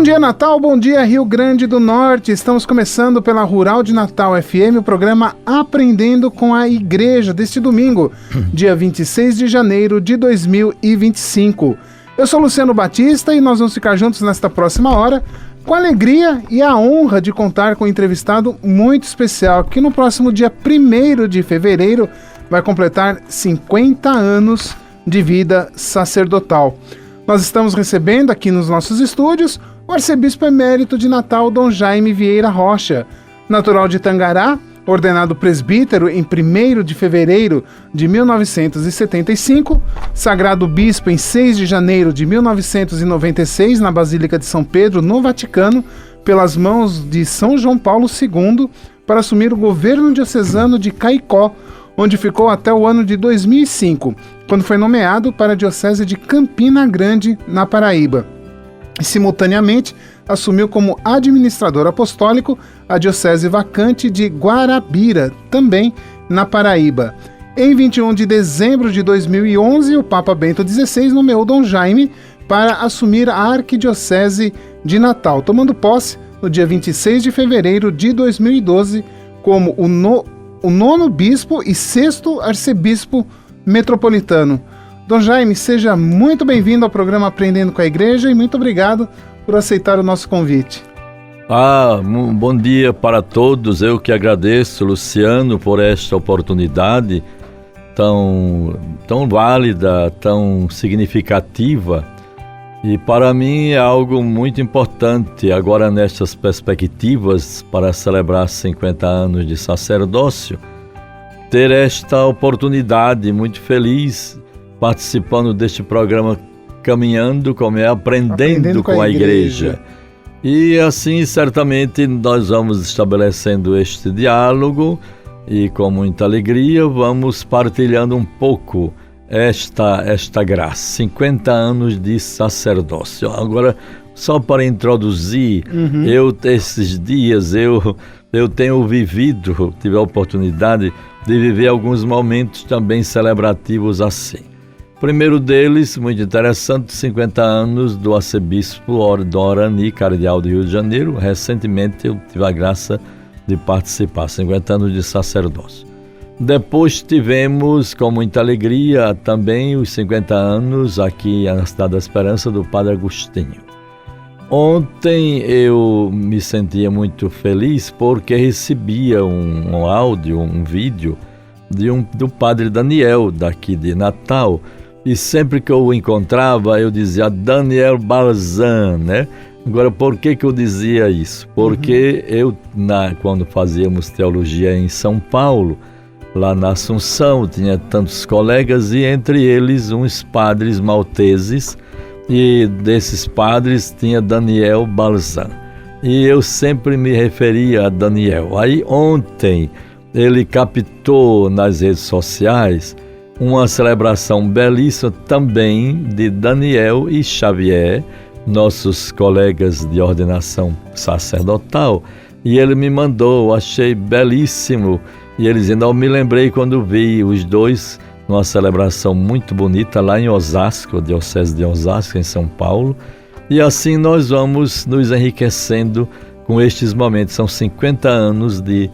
dia, Natal, bom dia, Rio Grande do Norte. Estamos começando pela Rural de Natal FM, o programa Aprendendo com a Igreja, deste domingo, dia 26 de janeiro de 2025. Eu sou Luciano Batista e nós vamos ficar juntos nesta próxima hora, com a alegria e a honra de contar com um entrevistado muito especial, que no próximo dia 1º de fevereiro vai completar 50 anos de vida sacerdotal. Nós estamos recebendo aqui nos nossos estúdios o arcebispo emérito de Natal, Dom Jaime Vieira Rocha, natural de Tangará, ordenado presbítero em 1º de fevereiro de 1975, sagrado bispo em 6 de janeiro de 1996 na Basílica de São Pedro, no Vaticano, pelas mãos de São João Paulo II, para assumir o governo diocesano de Caicó, onde ficou até o ano de 2005, quando foi nomeado para a Diocese de Campina Grande, na Paraíba. E, simultaneamente, assumiu como administrador apostólico a Diocese vacante de Guarabira, também na Paraíba. Em 21 de dezembro de 2011, o Papa Bento XVI nomeou Dom Jaime para assumir a Arquidiocese de Natal, tomando posse no dia 26 de fevereiro de 2012 como o nono bispo e 6º arcebispo metropolitano. Dom Jaime, seja muito bem-vindo ao programa Aprendendo com a Igreja e muito obrigado por aceitar o nosso convite. Bom dia para todos. Eu que agradeço, Luciano, por esta oportunidade tão válida, tão significativa. E para mim é algo muito importante, agora nestas perspectivas para celebrar 50 anos de sacerdócio, ter esta oportunidade, muito feliz, participando deste programa Caminhando, como é Aprendendo com a Igreja. E assim, certamente, nós vamos estabelecendo este diálogo e com muita alegria vamos partilhando um pouco esta graça, 50 anos de sacerdócio. Agora, só para introduzir, esses dias eu tive a oportunidade de viver alguns momentos também celebrativos assim. O primeiro deles, muito interessante, 50 anos do arcebispo Dorani, cardeal do Rio de Janeiro. Recentemente eu tive a graça de participar, 50 anos de sacerdócio. Depois tivemos, com muita alegria, também os 50 anos aqui na Cidade da Esperança do Padre Agostinho. Ontem eu me sentia muito feliz porque recebia um áudio, um vídeo do Padre Daniel, daqui de Natal, e sempre que eu o encontrava eu dizia Daniel Balzan, né? Agora, por que eu dizia isso? Porque quando fazíamos teologia em São Paulo, lá na Assunção, tinha tantos colegas e entre eles uns padres malteses, e desses padres tinha Daniel Balzan. E eu sempre me referia a Daniel. Aí ontem ele captou nas redes sociais uma celebração belíssima também de Daniel e Xavier, nossos colegas de ordenação sacerdotal, e ele me mandou, achei belíssimo. E ele dizendo, eu me lembrei quando vi os dois numa celebração muito bonita lá em Osasco, Diocese de Osasco, em São Paulo. E assim nós vamos nos enriquecendo com estes momentos. São 50 anos de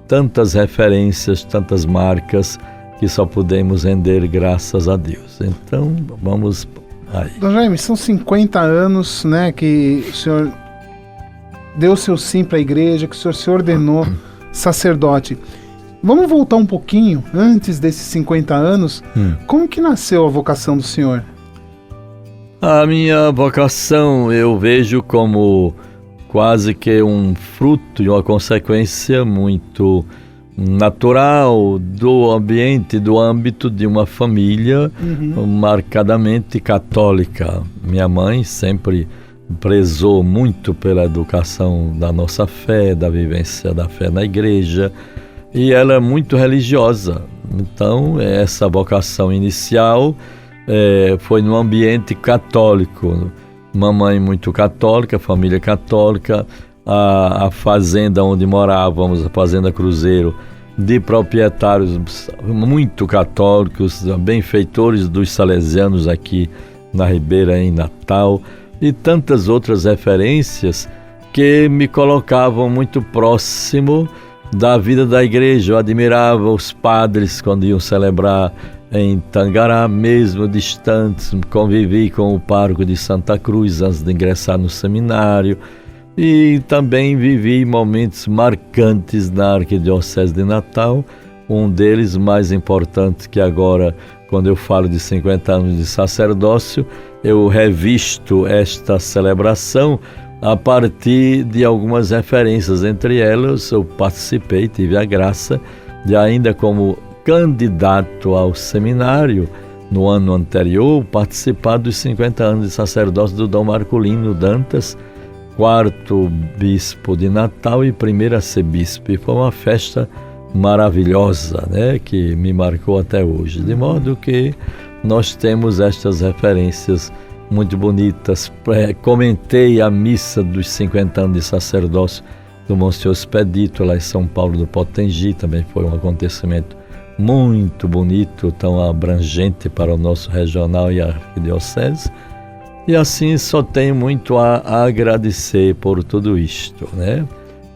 tantas referências, tantas marcas, que só podemos render graças a Deus. Então, vamos aí. Dom Jaime, são 50 anos, né, que o senhor deu seu sim para a igreja, que o senhor se ordenou sacerdote. Vamos voltar um pouquinho, antes desses 50 anos, como que nasceu a vocação do senhor? A minha vocação eu vejo como quase que um fruto e uma consequência muito natural do ambiente, do âmbito de uma família marcadamente católica. Minha mãe sempre prezou muito pela educação da nossa fé, da vivência da fé na igreja, e ela é muito religiosa. Então, essa vocação inicial foi no ambiente católico. Mamãe muito católica, família católica, a fazenda onde morávamos, a Fazenda Cruzeiro, de proprietários muito católicos, benfeitores dos salesianos aqui na Ribeira, em Natal. e tantas outras referências que me colocavam muito próximo da vida da igreja. Eu admirava os padres quando iam celebrar em Tangará, mesmo distantes. Convivi com o pároco de Santa Cruz antes de ingressar no seminário, e também vivi momentos marcantes na Arquidiocese de Natal. Um deles mais importante, que agora, quando eu falo de 50 anos de sacerdócio, eu revisto esta celebração a partir de algumas referências. Entre elas, eu participei, tive a graça de, ainda como candidato ao seminário, no ano anterior, participar dos 50 anos de sacerdócio do Dom Marculino Dantas, quarto bispo de Natal e primeiro a ser bispo. E foi uma festa maravilhosa, né, que me marcou até hoje. De modo que nós temos estas referências muito bonitas. Comentei a missa dos 50 anos de sacerdócio do Monsenhor Expedito, lá em São Paulo do Potengi. Também foi um acontecimento muito bonito, tão abrangente para o nosso regional e a arquidiocese. E assim só tenho muito a agradecer por tudo isto, né?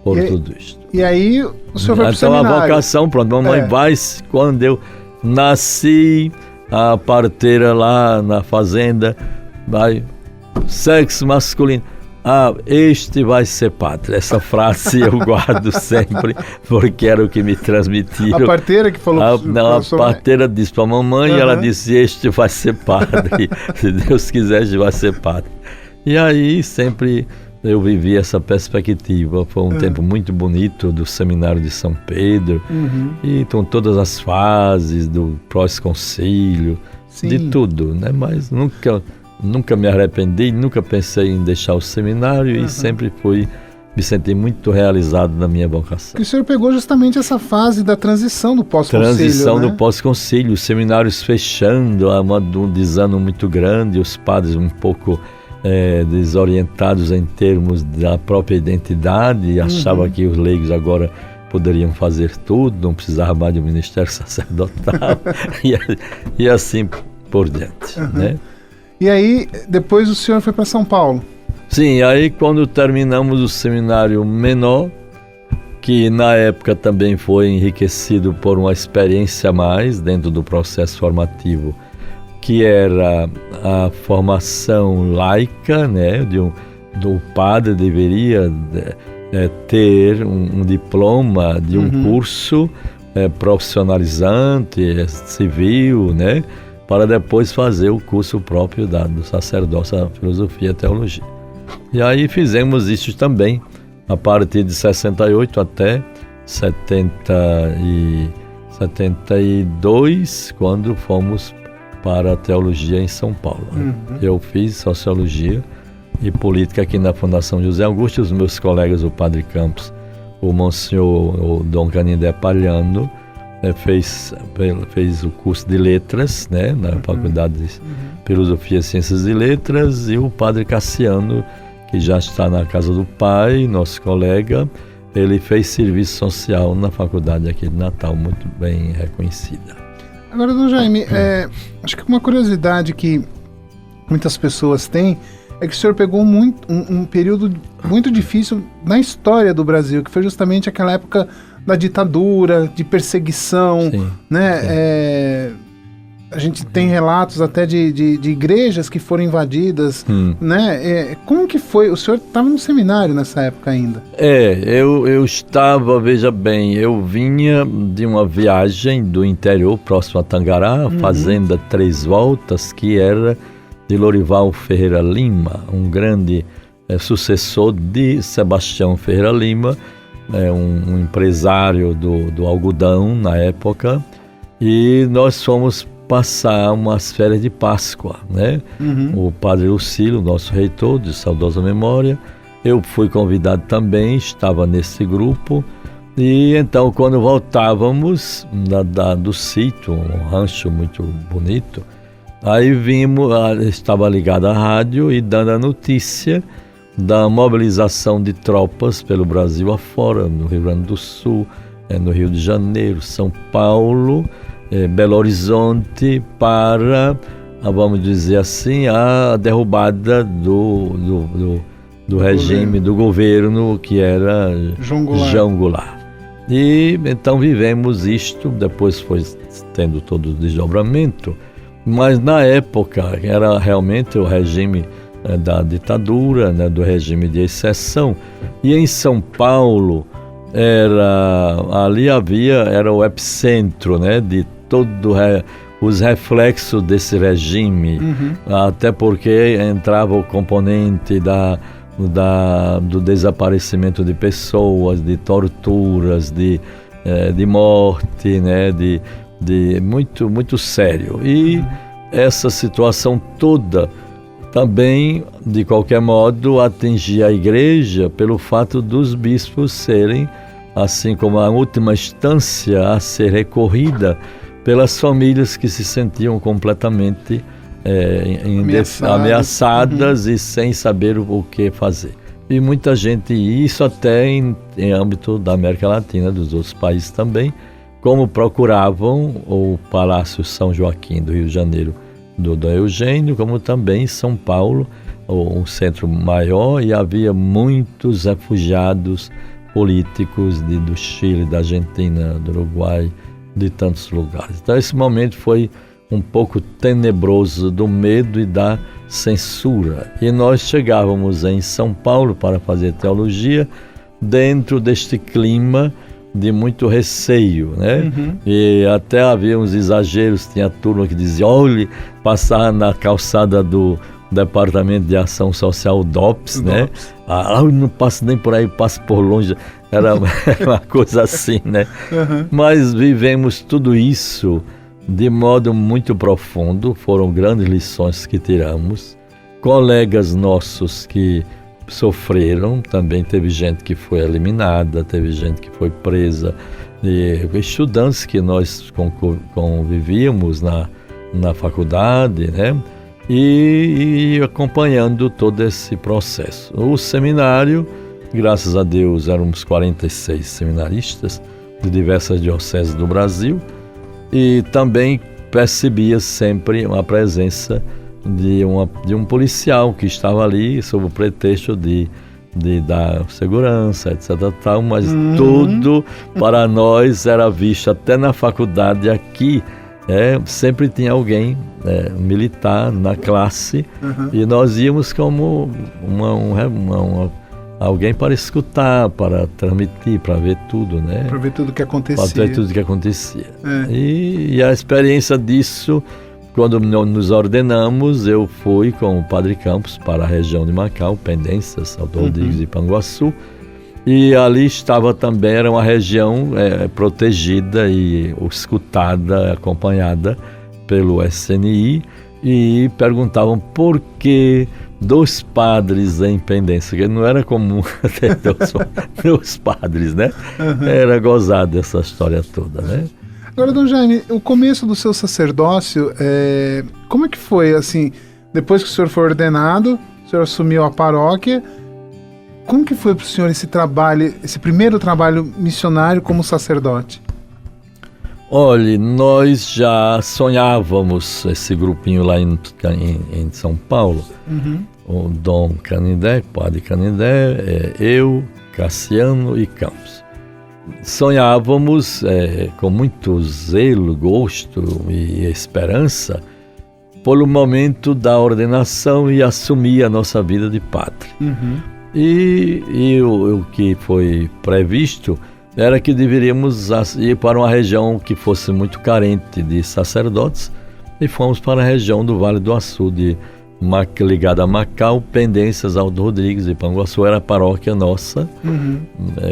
Por tudo isto. E aí o senhor foi para o então seminário. A vocação, pronto, mamãe vai, quando eu nasci, a parteira lá na fazenda, vai, sexo masculino, este vai ser padre. Essa frase eu guardo sempre, porque era o que me transmitiram. A parteira que falou? Não, a parteira disse para a mamãe, e ela disse, este vai ser padre. Se Deus quiser, este vai ser padre. E aí sempre eu vivi essa perspectiva. Foi um tempo muito bonito do Seminário de São Pedro, e com todas as fases do pós-concílio, de tudo, né? Mas nunca me arrependi, nunca pensei em deixar o seminário, e sempre me senti muito realizado na minha vocação. E o senhor pegou justamente essa fase da transição do pós-concílio, Transição, né? Do pós-concílio, os seminários fechando, um desânimo muito grande, os padres um pouco desorientados em termos da própria identidade, achavam que os leigos agora poderiam fazer tudo, não precisava mais de um ministério sacerdotal, e assim por diante, né? E aí, depois o senhor foi para São Paulo? Sim, aí quando terminamos o seminário menor, que na época também foi enriquecido por uma experiência a mais dentro do processo formativo, que era a formação laica, né? Do padre deveria ter um diploma de um curso profissionalizante, civil, né? Para depois fazer o curso próprio do sacerdócio, a filosofia e a teologia. E aí fizemos isso também, a partir de 68 até 72, quando fomos para a teologia em São Paulo. Eu fiz sociologia e política aqui na Fundação José Augusto. Os meus colegas, o Padre Campos, o Monsenhor o Dom Canindé Palhano, fez o curso de letras, né, na Faculdade de Filosofia, Ciências e Letras, e o Padre Cassiano, que já está na casa do pai, nosso colega, ele fez serviço social na faculdade aqui de Natal, muito bem reconhecida. Agora, Dom Jaime, acho que uma curiosidade que muitas pessoas têm é que o senhor pegou um período muito difícil na história do Brasil, que foi justamente aquela época da ditadura, de perseguição, né? A gente tem relatos até de igrejas que foram invadidas, né? Como que foi? O senhor estava no seminário nessa época ainda? Eu estava, veja bem, eu vinha de uma viagem do interior, próximo a Tangará, fazenda Três Voltas, que era de Lorival Ferreira Lima, um grande sucessor de Sebastião Ferreira Lima, um empresário do algodão na época, e nós fomos passar umas férias de Páscoa, né? O padre Lucílio, nosso reitor de saudosa memória, eu fui convidado também, estava nesse grupo, e então quando voltávamos do sítio, um rancho muito bonito, aí vimos, estava ligado à rádio e dando a notícia da mobilização de tropas pelo Brasil afora, no Rio Grande do Sul, no Rio de Janeiro, São Paulo, Belo Horizonte, para vamos dizer assim, a derrubada do regime, do governo, que era João Goulart. E então vivemos isto, depois foi tendo todo o desdobramento, mas na época era realmente o regime da ditadura, né, do regime de exceção. E em São Paulo era o epicentro, né, de todo os reflexos desse regime, até porque entrava o componente do desaparecimento de pessoas, de torturas, de morte, né, de muito, muito sério. E essa situação toda também, de qualquer modo, atingia a igreja pelo fato dos bispos serem, assim como a última instância a ser recorrida pelas famílias que se sentiam completamente ameaçadas e sem saber o que fazer. E muita gente, isso até em âmbito da América Latina, dos outros países também, como procuravam o Palácio São Joaquim do Rio de Janeiro, do Eugênio, como também São Paulo, um centro maior, e havia muitos refugiados políticos do Chile, da Argentina, do Uruguai, de tantos lugares. Então esse momento foi um pouco tenebroso do medo e da censura. E nós chegávamos em São Paulo para fazer teologia dentro deste clima de muito receio, né? E até havia uns exageros, tinha turma que dizia, olhe, passar na calçada do Departamento de Ação Social DOPS, né? Não passo nem por aí, passo por longe. Era uma coisa assim, né? Mas vivemos tudo isso de modo muito profundo, foram grandes lições que tiramos. Colegas nossos que sofreram, também teve gente que foi eliminada, teve gente que foi presa, e estudantes que nós convivíamos na faculdade, né? E acompanhando todo esse processo. O seminário, graças a Deus, éramos 46 seminaristas de diversas dioceses do Brasil, e também percebia sempre a presença de um policial que estava ali sob o pretexto de dar segurança, etc. Tal, mas tudo para nós era visto, até na faculdade aqui, sempre tinha alguém militar na classe, e nós íamos como alguém para escutar, para transmitir, para ver tudo, né? Para ver tudo que acontecia. Para ver tudo que acontecia. E a experiência disso, quando nos ordenamos, eu fui com o Padre Campos para a região de Macau, Pendências, Salto Rodrigues e Panguaçu. E ali estava também, era uma região protegida e escutada, acompanhada pelo SNI, e perguntavam por que 2 padres em Pendência, que não era comum ter 2 padres, né? Era gozado essa história toda, né? Agora, Dom Jaime, o começo do seu sacerdócio, como é que foi, assim, depois que o senhor foi ordenado, o senhor assumiu a paróquia, como que foi para o senhor esse trabalho, esse primeiro trabalho missionário como sacerdote? Olha, nós já sonhávamos esse grupinho lá em São Paulo, o Dom Canindé, Padre Canindé, eu, Cassiano e Campos. Sonhávamos com muito zelo, gosto e esperança pelo momento da ordenação e assumir a nossa vida de padre. E o que foi previsto era que deveríamos ir para uma região que fosse muito carente de sacerdotes, e fomos para a região do Vale do Açu, ligada a Macau, Pendências, Alto Rodrigues e Panguaçu. Era a paróquia nossa,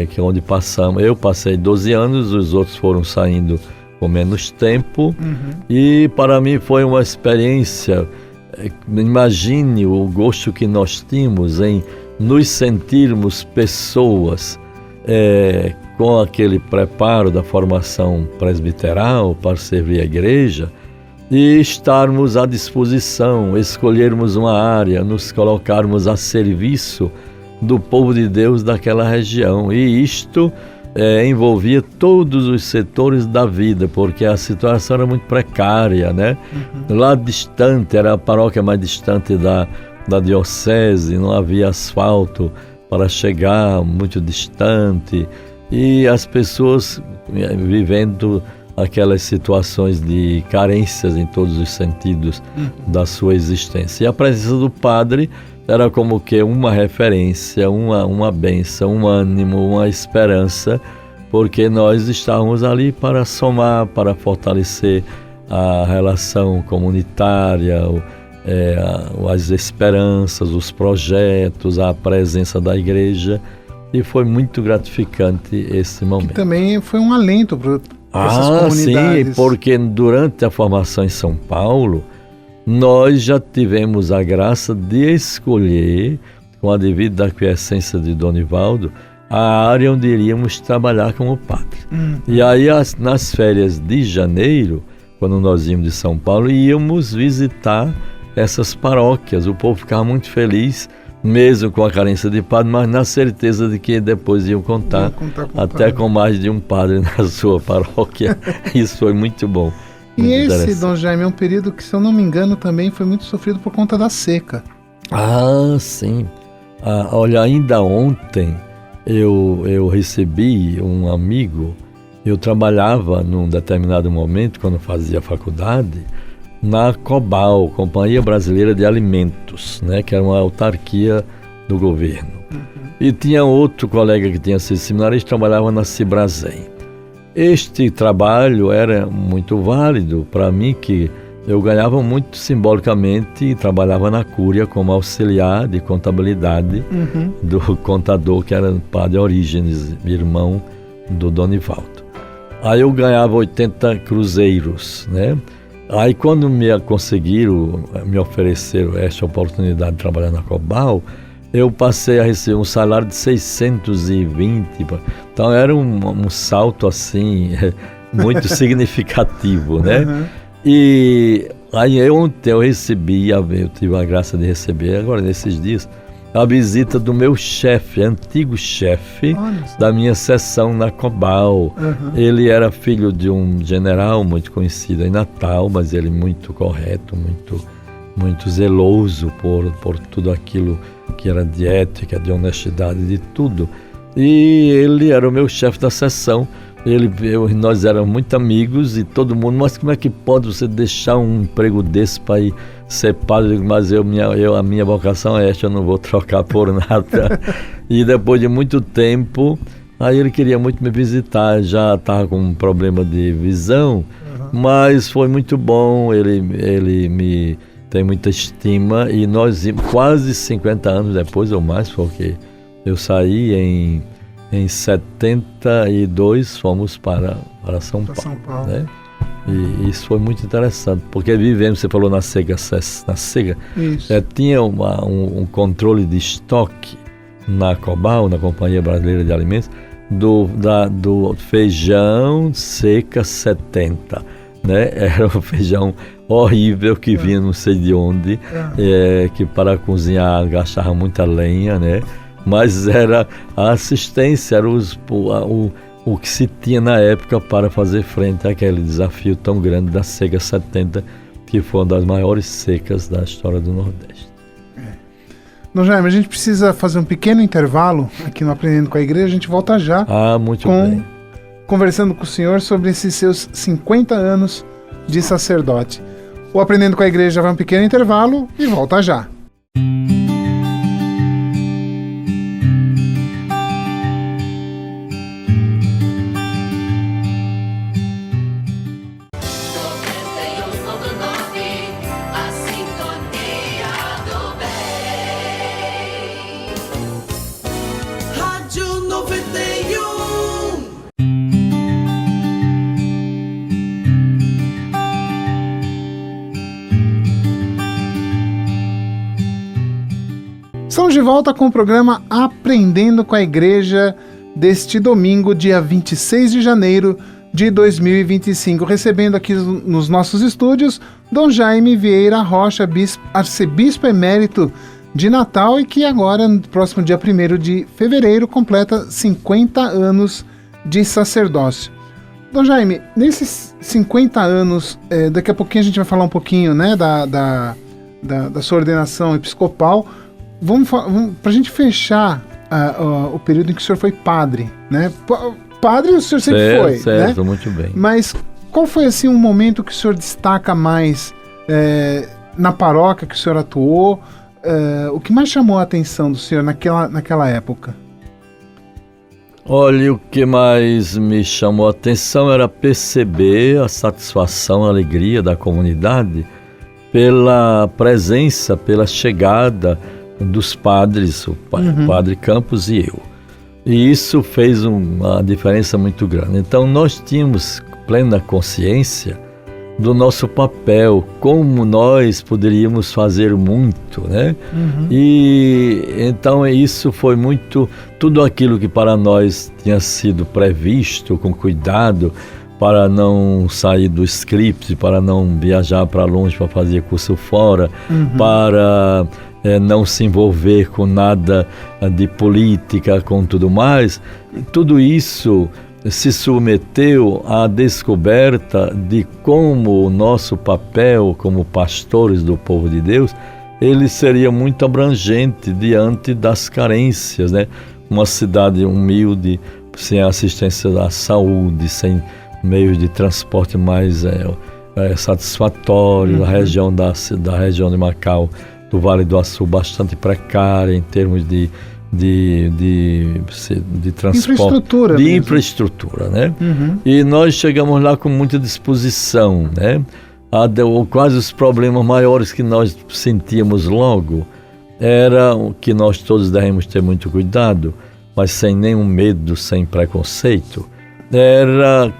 que é onde passamos. Eu passei 12 anos, os outros foram saindo com menos tempo, e para mim foi uma experiência. Imagine o gosto que nós tínhamos em nos sentirmos pessoas com aquele preparo da formação presbiteral para servir a igreja, e estarmos à disposição, escolhermos uma área, nos colocarmos a serviço do povo de Deus daquela região. E isto envolvia todos os setores da vida, porque a situação era muito precária, né? Lá distante, era a paróquia mais distante da diocese, não havia asfalto para chegar, muito distante, e as pessoas vivendo aquelas situações de carências em todos os sentidos da sua existência. E a presença do padre era como que uma referência, uma bênção, um ânimo, uma esperança, porque nós estávamos ali para somar, para fortalecer a relação comunitária, as esperanças, os projetos, a presença da igreja, e foi muito gratificante esse momento. Que também foi um alento para essas comunidades. Sim, porque durante a formação em São Paulo, nós já tivemos a graça de escolher, com a devida aquiescência de Donivaldo, a área onde iríamos trabalhar como padre. E aí, nas férias de janeiro, quando nós íamos de São Paulo, íamos visitar essas paróquias. O povo ficava muito feliz, mesmo com a carência de padre, mas na certeza de que depois iam contar até com mais de um padre na sua paróquia. Isso foi muito bom. E esse, Dom Jaime, é um período que, se eu não me engano, também foi muito sofrido por conta da seca. Sim. Olha, ainda ontem eu recebi um amigo. Eu trabalhava num determinado momento, quando fazia faculdade, na COBAL, Companhia Brasileira de Alimentos, né, que era uma autarquia do governo. E tinha outro colega que tinha sido seminarista, trabalhava na Cibrasem. Este trabalho era muito válido para mim, que eu ganhava muito simbolicamente e trabalhava na Cúria como auxiliar de contabilidade do contador, que era o padre Orígenes, irmão do Donivaldo. Aí eu ganhava 80 cruzeiros, né? Aí quando me ofereceram esta oportunidade de trabalhar na COBAL, eu passei a receber um salário de 620. Então era um salto assim, muito significativo, né? E aí ontem eu tive a graça de receber, agora nesses dias, a visita do meu chefe, antigo chefe da minha seção na COBAL. Ele era filho de um general muito conhecido em Natal, mas ele muito correto, muito zeloso por tudo aquilo que era de ética, de honestidade, de tudo. E ele era o meu chefe da seção. Nós éramos muito amigos e todo mundo, mas como é que pode você deixar um emprego desse para ir ser padre? Mas a minha vocação é esta, eu não vou trocar por nada. E depois de muito tempo, aí ele queria muito me visitar, já estava com um problema de visão, mas foi muito bom, ele me tem muita estima, e nós quase 50 anos depois ou mais, porque eu saí em 72, fomos para São Paulo. Né? E isso foi muito interessante, porque vivemos, você falou na SEGA, tinha um controle de estoque na COBAL, na Companhia Brasileira de Alimentos, do feijão seca 70, né? Era um feijão horrível que vinha não sei de onde, que para cozinhar gastava muita lenha, né? Mas era a assistência, era o que se tinha na época para fazer frente àquele desafio tão grande da seca 70, que foi uma das maiores secas da história do Nordeste. Dom Jaime, a gente precisa fazer um pequeno intervalo aqui no Aprendendo com a Igreja. A gente volta já muito bem. Conversando com o senhor sobre esses seus 50 anos de sacerdote. O Aprendendo com a Igreja vai um pequeno intervalo e volta já. Estamos de volta com o programa Aprendendo com a Igreja deste domingo, dia 26 de janeiro de 2025. Recebendo aqui nos nossos estúdios Dom Jaime Vieira Rocha, arcebispo emérito de Natal, e que agora, no próximo dia 1º de fevereiro, completa 50 anos de sacerdócio. Dom Jaime, nesses 50 anos, daqui a pouquinho a gente vai falar um pouquinho, né, da sua ordenação episcopal. Vamos para a gente fechar o período em que o senhor foi padre, né? Padre o senhor sempre foi, certo, né? Muito bem. Mas qual foi assim um momento que o senhor destaca mais na paróquia que o senhor atuou? O que mais chamou a atenção do senhor naquela época? Olha, o que mais me chamou a atenção era perceber a satisfação, a alegria da comunidade pela presença, pela chegada dos padres, o Padre Campos e eu. E isso fez uma diferença muito grande. Então nós tínhamos plena consciência do nosso papel, como nós poderíamos fazer muito, né? E então isso foi muito, tudo aquilo que para nós tinha sido previsto com cuidado, para não sair do script, para não viajar para longe para fazer curso fora, para não se envolver com nada de política, com tudo mais. E tudo isso se submeteu à descoberta de como o nosso papel como pastores do povo de Deus, ele seria muito abrangente diante das carências, né? Uma cidade humilde, sem assistência à saúde, sem meios de transporte mais satisfatório, a região da região de Macau, do Vale do Açu, bastante precária em termos de transporte, infraestrutura, né? E nós chegamos lá com muita disposição, né? Quase os problemas maiores que nós sentíamos logo era que nós todos devemos ter muito cuidado, mas sem nenhum medo, sem preconceito, era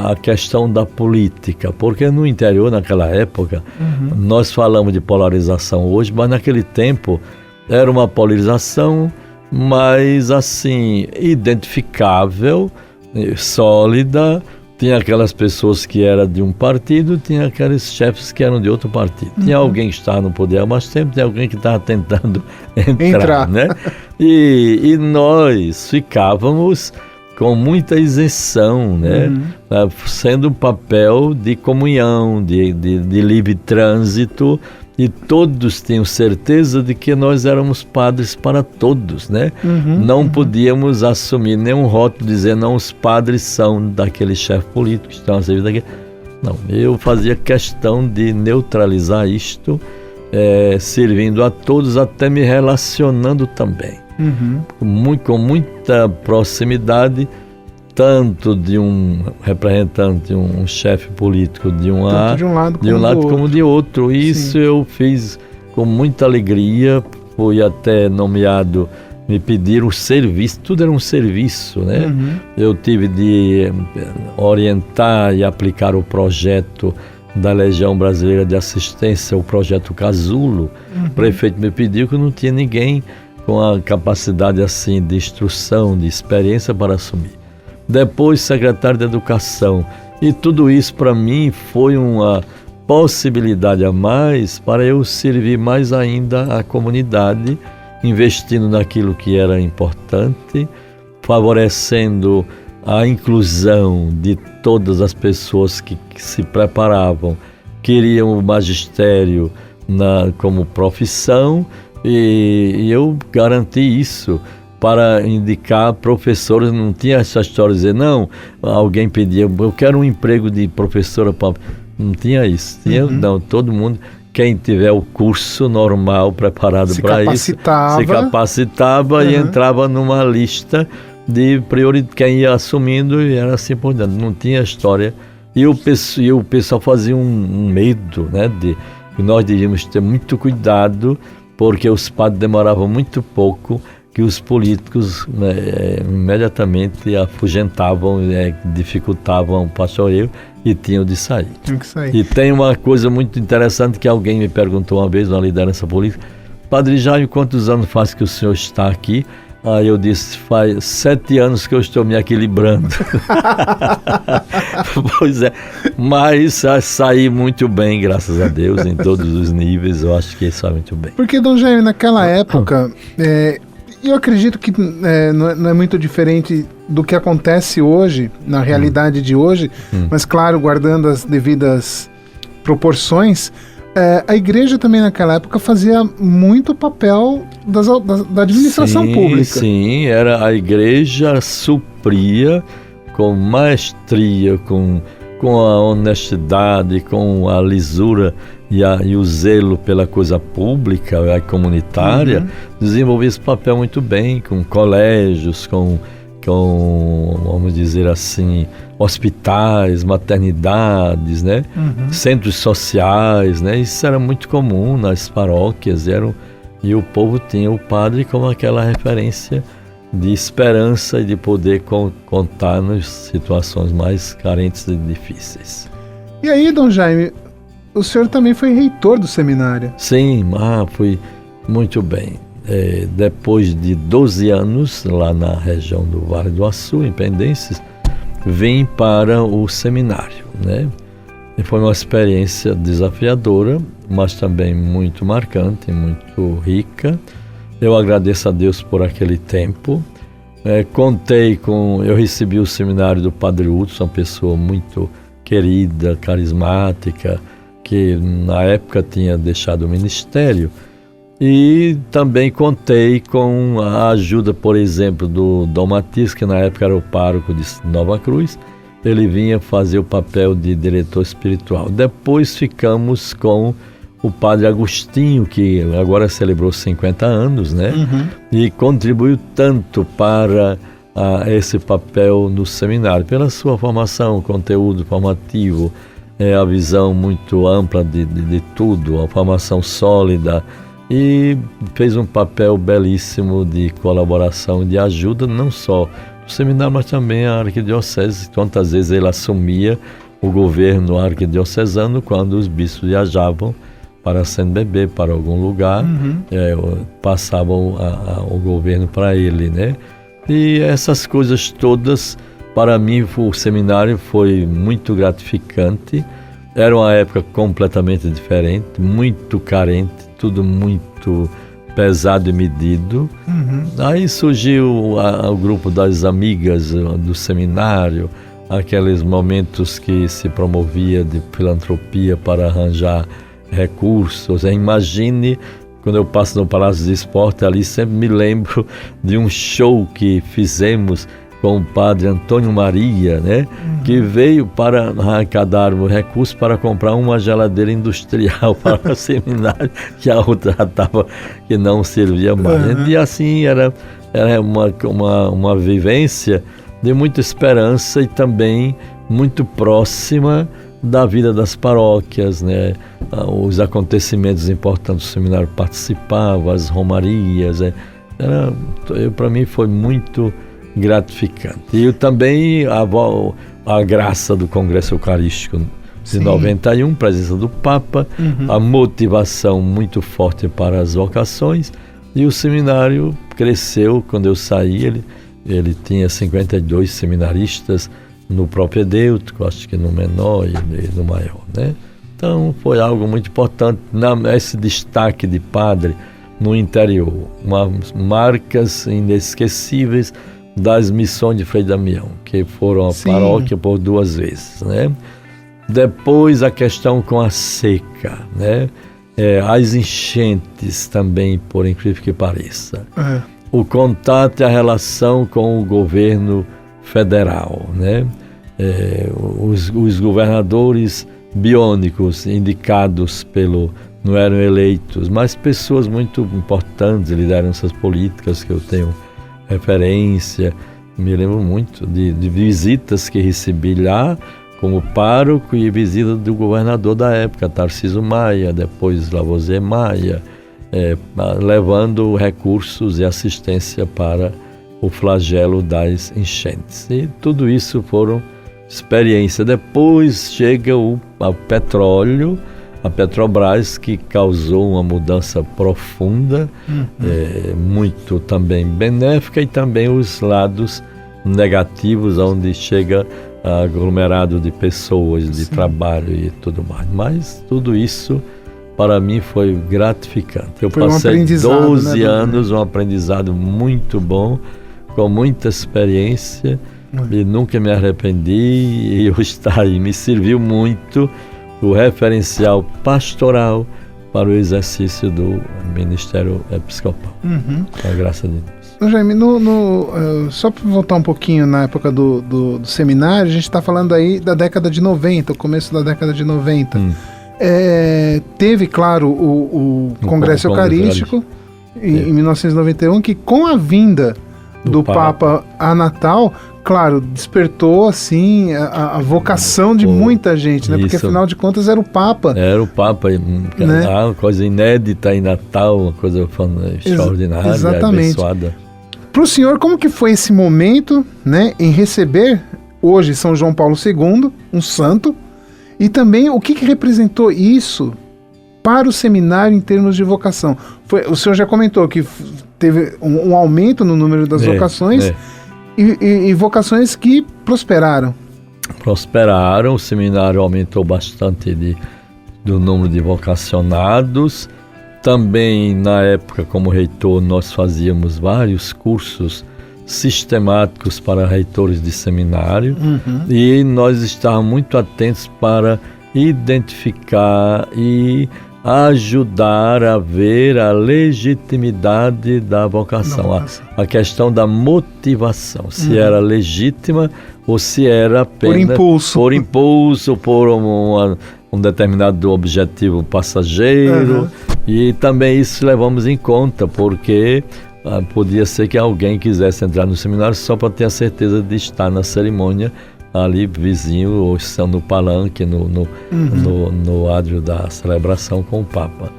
a questão da política, porque no interior, naquela época, nós falamos de polarização hoje, mas naquele tempo era uma polarização mais assim, identificável, sólida. Tinha aquelas pessoas que eram de um partido, tinha aqueles chefes que eram de outro partido. Tinha alguém que estava no poder há mais tempo, tinha alguém que estava tentando entrar. Né? E nós ficávamos com muita isenção, né? Sendo um papel de comunhão, de livre trânsito, e todos tinham certeza de que nós éramos padres para todos, né? Não podíamos assumir nenhum rótulo, dizer, não, os padres são daquele chefe político que estão a servir daquele. Não, eu fazia questão de neutralizar isto, servindo a todos, até me relacionando também. Com muita proximidade, tanto de um representante, um chefe político de um lado como de outro. Isso eu fiz com muita alegria. Fui até nomeado, me pediram serviço, tudo era um serviço, né? Eu tive de orientar e aplicar o projeto da Legião Brasileira de Assistência, o projeto Casulo. O prefeito me pediu, que não tinha ninguém com a capacidade assim de instrução, de experiência para assumir. Depois secretário de Educação. E tudo isso para mim foi uma possibilidade a mais para eu servir mais ainda a comunidade, investindo naquilo que era importante, favorecendo a inclusão de todas as pessoas que se preparavam, queriam o magistério como profissão, e eu garanti isso para indicar professores. Não tinha essa história de dizer, não, alguém pedia, eu quero um emprego de professora, não tinha isso. Não, todo mundo, quem tiver o curso normal preparado para isso, se capacitava e entrava numa lista de prioridade, quem ia assumindo, e era assim por diante. Não tinha história. E o pessoal fazia um medo, né, que nós devíamos ter muito cuidado, porque os padres demoravam muito pouco, que os políticos imediatamente afugentavam, dificultavam o pastoreio e tinham de sair. E tem uma coisa muito interessante que alguém me perguntou uma vez, uma liderança política: Padre Jaime, quantos anos faz que o senhor está aqui? Aí eu disse, faz 7 anos que eu estou me equilibrando. Pois é, mas saí muito bem, graças a Deus, em todos os níveis. Eu acho que isso é muito bem. Porque, Dom Jaime, naquela época, eu acredito que não é muito diferente do que acontece hoje, na realidade de hoje, mas claro, guardando as devidas proporções. A igreja também naquela época fazia muito papel da administração pública. Sim, a igreja supria com maestria, com a honestidade, com a lisura e o zelo pela coisa pública, a comunitária, desenvolvia esse papel muito bem, com colégios, com vamos dizer assim, hospitais, maternidades, né? Centros sociais, né? Isso era muito comum nas paróquias, e o povo tinha o padre como aquela referência de esperança e de poder contar nas situações mais carentes e difíceis. E aí, Dom Jaime, o senhor também foi reitor do seminário. Sim, fui muito bem. Depois de 12 anos, lá na região do Vale do Açu, em Pendências, vim para o seminário, né? E foi uma experiência desafiadora, mas também muito marcante, muito rica. Eu agradeço a Deus por aquele tempo. Eu recebi o seminário do Padre Hudson, uma pessoa muito querida, carismática, que na época tinha deixado o ministério. E também contei com a ajuda, por exemplo, do Dom Matias, que na época era o pároco de Nova Cruz. Ele vinha fazer o papel de diretor espiritual. Depois ficamos com o Padre Agostinho, que agora celebrou 50 anos, né? E contribuiu tanto para esse papel no seminário, pela sua formação, conteúdo formativo, a visão muito ampla de tudo, a formação sólida, e fez um papel belíssimo de colaboração, de ajuda, não só no seminário, mas também a arquidiocese. Quantas vezes ele assumia o governo arquidiocesano quando os bispos viajavam para a CNBB, para algum lugar, passavam o governo para ele, né? E essas coisas todas, para mim, o seminário foi muito gratificante. Era uma época completamente diferente, muito carente, tudo muito pesado e medido. Aí surgiu o grupo das amigas do seminário, aqueles momentos que se promovia de filantropia para arranjar recursos. Imagine, quando eu passo no Palácio de Esporte, ali sempre me lembro de um show que fizemos com o padre Antônio Maria, né? Que veio para arrecadar o recurso para comprar uma geladeira industrial para o seminário, que a outra que não servia mais. E assim era uma vivência de muita esperança e também muito próxima da vida das paróquias, né? Os acontecimentos importantes do seminário participava, as romarias. Para mim foi muito gratificante. E também a graça do Congresso Eucarístico de 91, presença do Papa, a motivação muito forte para as vocações, e o seminário cresceu. Quando eu saí, ele tinha 52 seminaristas no próprio Edeuto, acho que no menor e no maior, né? Então foi algo muito importante, esse destaque de padre no interior, marcas inesquecíveis das missões de Frei Damião, que foram a paróquia por 2 vezes, né? Depois a questão com a seca, né? As enchentes também, por incrível que pareça. O contato e a relação com o governo federal, né? Os governadores biônicos indicados não eram eleitos, mas pessoas muito importantes, lideranças políticas que eu tenho referência. Me lembro muito de visitas que recebi lá como pároco e visita do governador da época, Tarcísio Maia, depois Lavoisier Maia, levando recursos e assistência para o flagelo das enchentes. E tudo isso foram experiências. Depois chega o petróleo, a Petrobras, que causou uma mudança profunda, muito também benéfica, e também os lados negativos, onde chega aglomerado de pessoas, de trabalho e tudo mais. Mas tudo isso para mim foi gratificante. Eu Foi passei 12 né, anos, um aprendizado muito bom, com muita experiência, e nunca me arrependi, e eu estar aí me serviu muito o referencial pastoral para o exercício do ministério episcopal. Com a graça de Deus. Jaime, só para voltar um pouquinho na época do seminário, a gente está falando aí da década de 90, o começo da década de 90. Teve, claro, o Congresso Eucarístico em 1991, que com a vinda do Papa a Natal, claro, despertou assim a vocação de muita gente, né? Porque afinal de contas era o Papa. Era o Papa, né? Uma coisa inédita em Natal, uma coisa extraordinária, abençoada. Para o senhor, como que foi esse momento, né, em receber hoje São João Paulo II, um santo, e também o que representou isso para o seminário em termos de vocação? O senhor já comentou que teve um aumento no número das vocações e vocações que prosperaram. Prosperaram, o seminário aumentou bastante do número de vocacionados. Também, na época, como reitor, nós fazíamos vários cursos sistemáticos para reitores de seminário, e nós estávamos muito atentos para identificar e ajudar a ver a legitimidade da vocação, a questão da motivação, se era legítima ou se era apenas por impulso, por um determinado objetivo passageiro. E também isso levamos em conta, porque podia ser que alguém quisesse entrar no seminário só para ter a certeza de estar na cerimônia ali vizinho, ou estando no palanque, no ádrio da celebração com o Papa.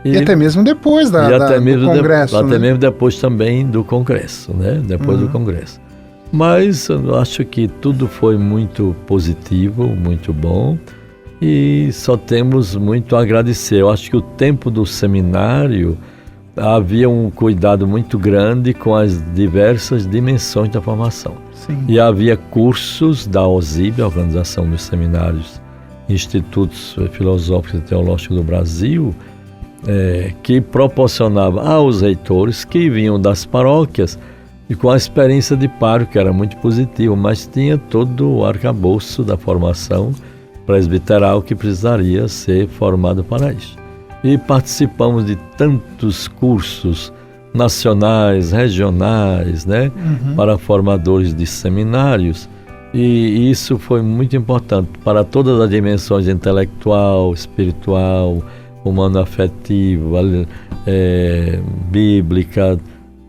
E até mesmo depois do Congresso. Até mesmo depois também do Congresso, né? Depois do Congresso. Mas eu acho que tudo foi muito positivo, muito bom, e só temos muito a agradecer. Eu acho que o tempo do seminário havia um cuidado muito grande com as diversas dimensões da formação. Sim. E havia cursos da OSIB, a Organização dos Seminários, Institutos Filosóficos e Teológicos do Brasil, que proporcionava aos reitores que vinham das paróquias e com a experiência de pároco, que era muito positivo, mas tinha todo o arcabouço da formação presbiteral que precisaria ser formado para isso. E participamos de tantos cursos nacionais, regionais, né, para formadores de seminários, e isso foi muito importante para todas as dimensões: intelectual, espiritual, humano-afetiva, bíblica,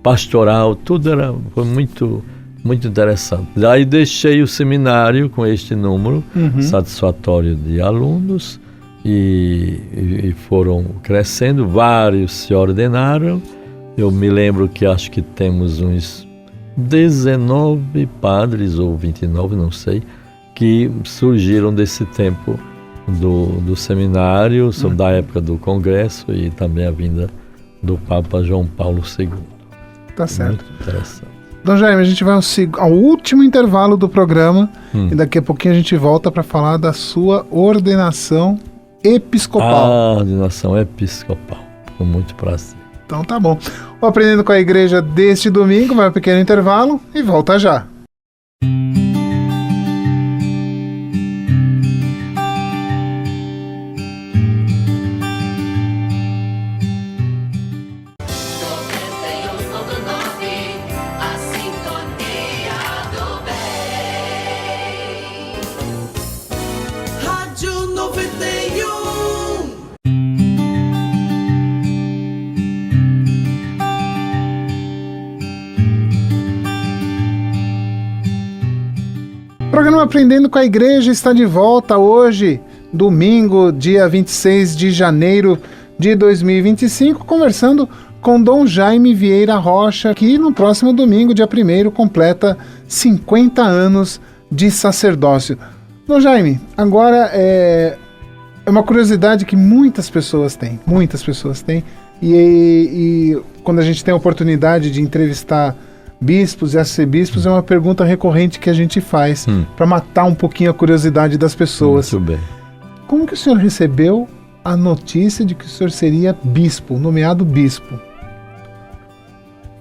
pastoral, tudo foi muito, muito interessante. Daí deixei o seminário com este número satisfatório de alunos, e foram crescendo, vários se ordenaram. Eu me lembro que acho que temos uns 19 padres, ou 29, não sei, que surgiram desse tempo do seminário, da época do Congresso, e também a vinda do Papa João Paulo II. Tá certo. Muito interessante. Dom Jaime, a gente vai ao último intervalo do programa, e daqui a pouquinho a gente volta para falar da sua ordenação episcopal. Ordenação episcopal, com muito prazer. Então tá bom. O Aprendendo com a Igreja deste domingo vai um pequeno intervalo e volta já. O programa Aprendendo com a Igreja está de volta hoje, domingo, dia 26 de janeiro de 2025, conversando com Dom Jaime Vieira Rocha, que no próximo domingo, dia 1º, completa 50 anos de sacerdócio. Dom Jaime, agora é uma curiosidade que muitas pessoas têm, e quando a gente tem a oportunidade de entrevistar bispos e arcebispos, é uma pergunta recorrente que a gente faz para matar um pouquinho a curiosidade das pessoas. Muito bem. Como que o senhor recebeu a notícia de que o senhor seria bispo, nomeado bispo?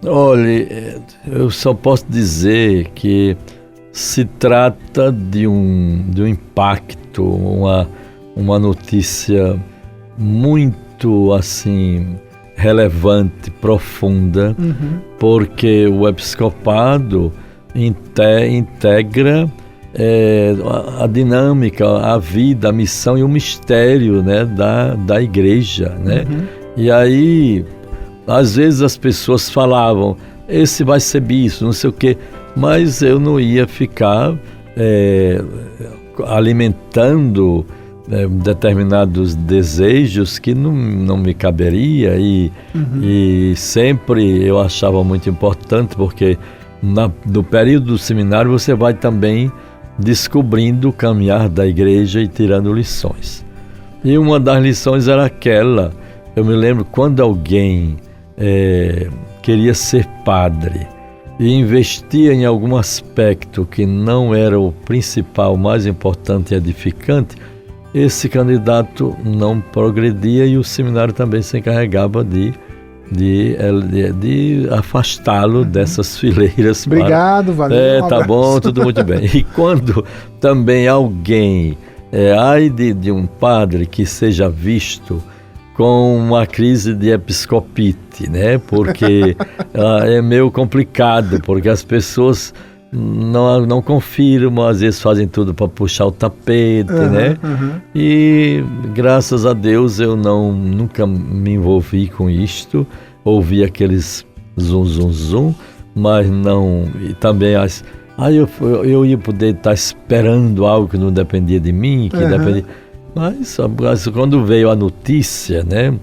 Olha, eu só posso dizer que se trata de um impacto, uma notícia muito assim relevante, profunda, porque o episcopado integra a dinâmica, a vida, a missão e o mistério, né, da igreja, né? E aí, às vezes as pessoas falavam, esse vai ser bispo, não sei o quê, mas eu não ia ficar alimentando determinados desejos que não me caberia e sempre eu achava muito importante, porque no período do seminário você vai também descobrindo o caminhar da igreja e tirando lições. E uma das lições era aquela, eu me lembro quando alguém queria ser padre e investia em algum aspecto que não era o principal, o mais importante e edificante, esse candidato não progredia e o seminário também se encarregava de afastá-lo dessas fileiras. Obrigado, valeu. Tá bom, tudo muito bem. E quando também alguém, ai de um padre que seja visto com uma crise de episcopite, né? Porque é meio complicado, porque as pessoas não confirmam, às vezes fazem tudo para puxar o tapete, né? E graças a Deus eu nunca me envolvi com isto, ouvi aqueles zum, mas não, e também eu ia poder estar esperando algo que não dependia de mim, que dependia, mas quando veio a notícia, né?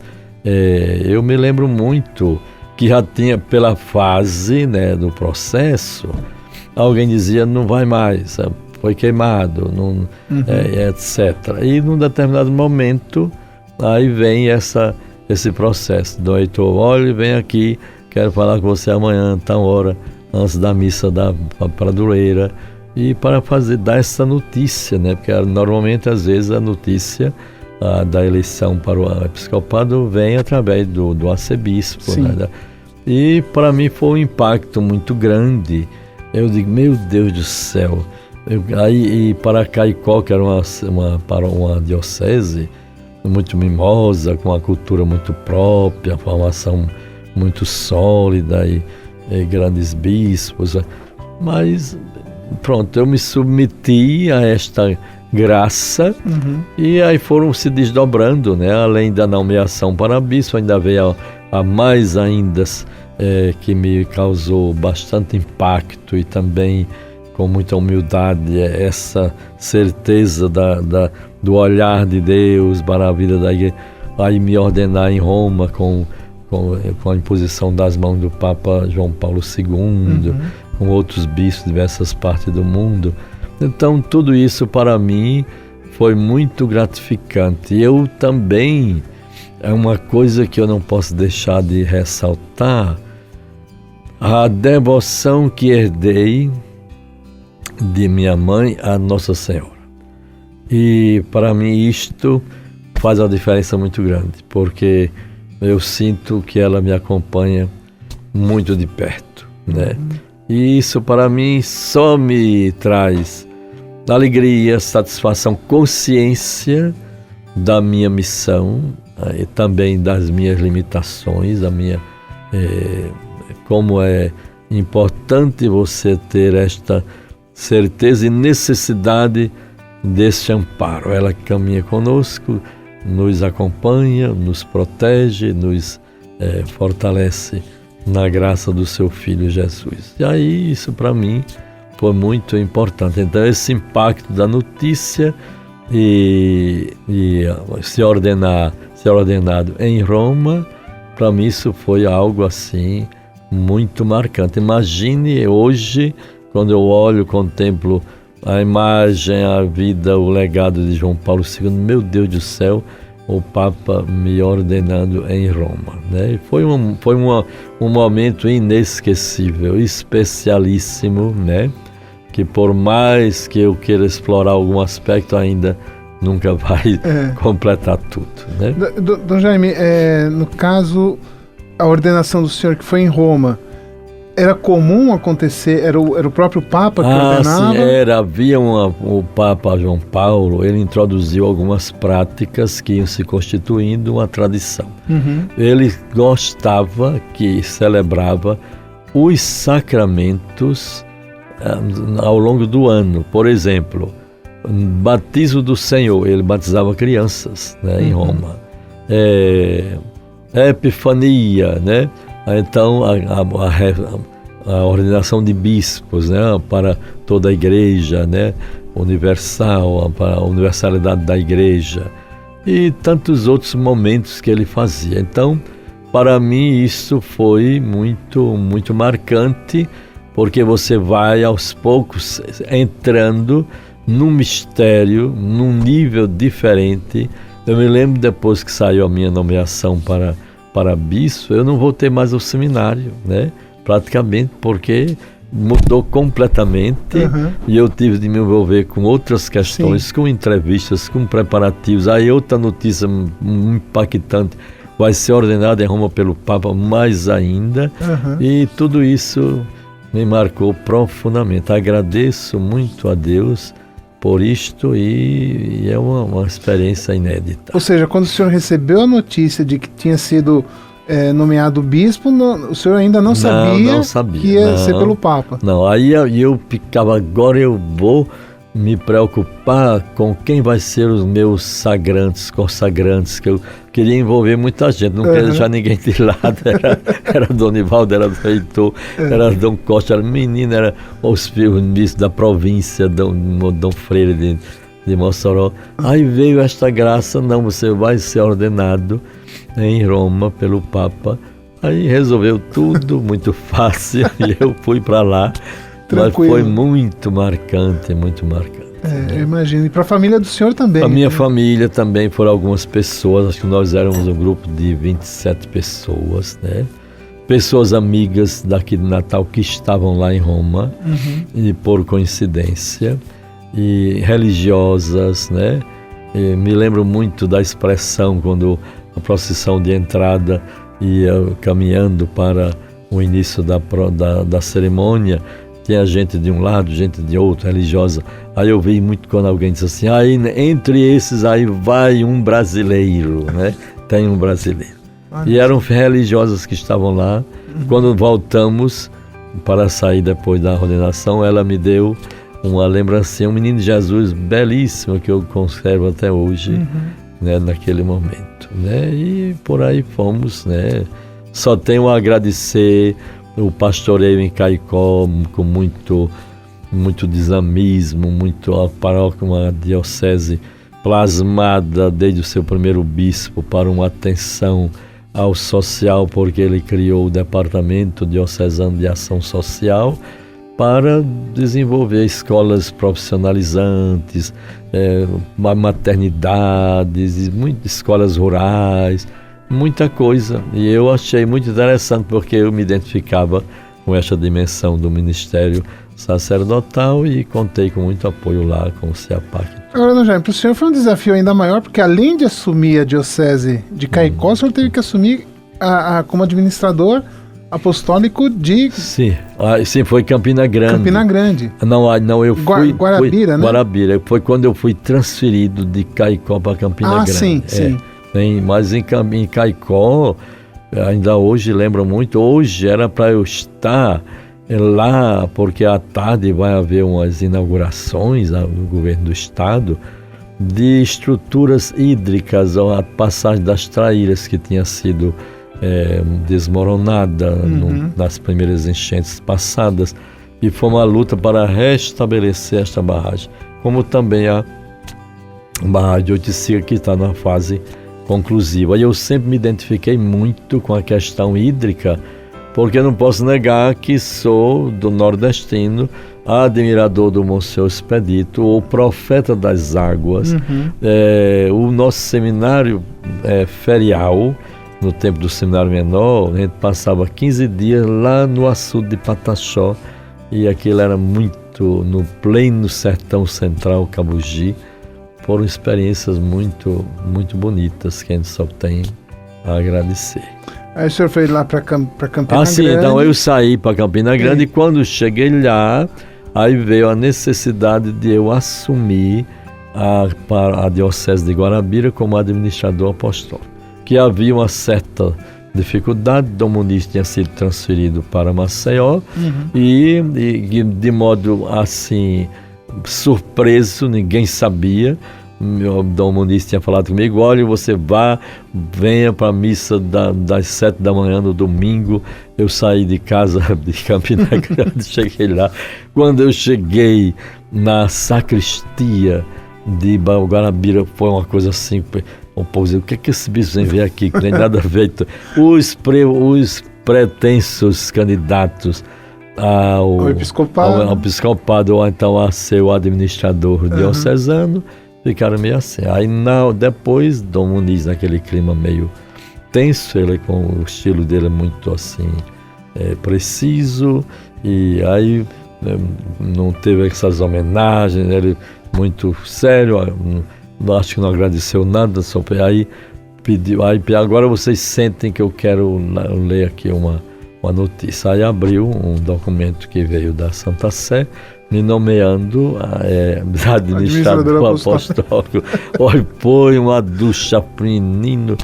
Eu me lembro muito que já tinha, pela fase, né, do processo, alguém dizia, não vai mais, foi queimado, etc. E num determinado momento, aí vem esse processo. Do Heitor, olha, vem aqui, quero falar com você amanhã, tal hora, antes da missa da Pradoeira, e para dar essa notícia, né? Porque normalmente, às vezes, a notícia da eleição para o episcopado vem através do arcebispo, né? E para mim foi um impacto muito grande. Eu digo, meu Deus do céu. E para Caicó, que era uma diocese muito mimosa, com uma cultura muito própria, formação muito sólida e grandes bispos. Mas, pronto, eu me submeti a esta graça e aí foram se desdobrando, né? Além da nomeação para bispo, ainda veio a mais ainda que me causou bastante impacto e também com muita humildade essa certeza do olhar de Deus para a vida da igreja, aí me ordenar em Roma com a imposição das mãos do Papa João Paulo II, com outros bispos de diversas partes do mundo. Então tudo isso para mim foi muito gratificante. Eu também, é uma coisa que eu não posso deixar de ressaltar, a devoção que herdei de minha mãe a Nossa Senhora. E para mim isto faz uma diferença muito grande, porque eu sinto que ela me acompanha muito de perto, né? E isso para mim só me traz alegria, satisfação, consciência da minha missão e também das minhas limitações, como é importante você ter esta certeza e necessidade desse amparo. Ela caminha conosco, nos acompanha, nos protege, nos fortalece na graça do seu Filho Jesus. E aí isso para mim foi muito importante. Então esse impacto da notícia e ser ordenado em Roma, para mim isso foi algo assim muito marcante. Imagine hoje, quando eu olho, contemplo a imagem, a vida, o legado de João Paulo II, meu Deus do céu, o Papa me ordenando em Roma, né? Foi um momento inesquecível, especialíssimo, né? Que por mais que eu queira explorar algum aspecto ainda nunca vai completar tudo, né? Dom Jaime, no caso, a ordenação do senhor que foi em Roma, era comum acontecer, era o próprio Papa que ordenava? Sim, havia o Papa João Paulo, ele introduziu algumas práticas que iam se constituindo uma tradição. Ele gostava que celebrava os sacramentos ao longo do ano. Por exemplo, batismo do Senhor, ele batizava crianças, né, em Roma. Epifania, né? Então, a ordenação de bispos, né, para toda a igreja, né, universal, para a universalidade da igreja, e tantos outros momentos que ele fazia. Então, para mim, isso foi muito, muito marcante, porque você vai aos poucos entrando num mistério, num nível diferente. Eu me lembro, depois que saiu a minha nomeação para bispo, eu não voltei mais ao seminário, né? Praticamente, porque mudou completamente e eu tive de me envolver com outras questões, com entrevistas, com preparativos. Aí outra notícia impactante, vai ser ordenado em Roma pelo Papa mais ainda, e tudo isso me marcou profundamente. Agradeço muito a Deus por isto e é uma experiência inédita. Ou seja, quando o senhor recebeu a notícia de que tinha sido nomeado bispo, o senhor ainda não sabia que ia ser pelo Papa? Não, aí eu ficava, agora eu vou me preocupar com quem vai ser os meus sagrantes, consagrantes, que eu queria envolver muita gente, não queria deixar ninguém de lado. Era Dom Nivaldo, era Dom Heitor, era Dom Costa, era menino, era os bispos da província, Dom Freire de Mossoró. Aí veio esta graça, não, você vai ser ordenado em Roma pelo Papa. Aí resolveu tudo muito fácil e eu fui para lá. Tranquilo. Mas foi muito marcante, muito marcante. Eu imagino. E para a família do senhor também? A minha família também, foram algumas pessoas, acho que nós éramos um grupo de 27 pessoas, né? Pessoas amigas daqui de Natal que estavam lá em Roma, e por coincidência, e religiosas, né? E me lembro muito da expressão quando a procissão de entrada ia caminhando para o início da cerimônia. Tinha gente de um lado, gente de outro, religiosa. Aí eu vi muito quando alguém disse assim, aí entre esses aí vai um brasileiro, né? Tem um brasileiro. E eram religiosas que estavam lá. Quando voltamos para sair depois da ordenação, ela me deu uma lembrancinha, um menino de Jesus belíssimo que eu conservo até hoje, né? Naquele momento, né? E por aí fomos, né? Só tenho a agradecer o pastoreio em Caicó com muito dinamismo, a paróquia, uma diocese plasmada desde o seu primeiro bispo para uma atenção ao social, porque ele criou o Departamento Diocesano de Ação Social para desenvolver escolas profissionalizantes, maternidades, escolas rurais, muita coisa. E eu achei muito interessante porque eu me identificava com essa dimensão do ministério sacerdotal e contei com muito apoio lá com o CEAPAC. Agora, Dom Jaime, para o senhor foi um desafio ainda maior, porque além de assumir a diocese de Caicó, o senhor teve que assumir como administrador apostólico de... Sim, foi Campina Grande. Campina Grande. Não, eu fui... Guarabira, né? Guarabira, foi quando eu fui transferido de Caicó para Campina Grande. Sim. Mas em Caicó, ainda hoje lembro muito, hoje era para eu estar lá, porque à tarde vai haver umas inaugurações no governo do estado de estruturas hídricas, a passagem das traíras que tinha sido desmoronada nas primeiras enchentes passadas, e foi uma luta para restabelecer esta barragem, como também a barragem de Oiticica, que está na fase conclusiva. E eu sempre me identifiquei muito com a questão hídrica, porque eu não posso negar que sou do nordestino, admirador do Monsenhor Expedito, o profeta das águas. O nosso seminário ferial, no tempo do seminário menor, a gente passava 15 dias lá no açude de Pataxó, e aquilo era muito no pleno sertão central, Cabugi. foram experiências muito, muito bonitas que a gente só tem a agradecer. Aí o senhor foi lá para Campina Grande? Sim, então eu saí para Campina Grande e quando cheguei lá, aí veio a necessidade de eu assumir a Diocese de Guarabira como administrador apostólico. Que havia uma certa dificuldade, Dom Muniz tinha sido transferido para Maceió e de modo assim surpreso, ninguém sabia. O Dom Muniz tinha falado comigo: olha, você venha para a missa das 7 da manhã no domingo. Eu saí de casa de Campina Grande, cheguei lá. Quando eu cheguei na sacristia de Guarabira, foi uma coisa assim, o povo dizia: o que é que esse bicho vem ver aqui, que nem nada a ver. Os pretensos candidatos ao episcopado ou então a ser o administrador diocesano ficaram meio assim. Aí depois Dom Muniz, naquele clima meio tenso, ele com o estilo dele muito assim preciso, e aí não teve essas homenagens, ele muito sério, acho que não agradeceu nada, só aí pediu, agora vocês sentem que eu quero ler aqui uma notícia. Aí abriu um documento que veio da Santa Sé, me nomeando administrador apostólico. Olha, foi uma ducha, menino.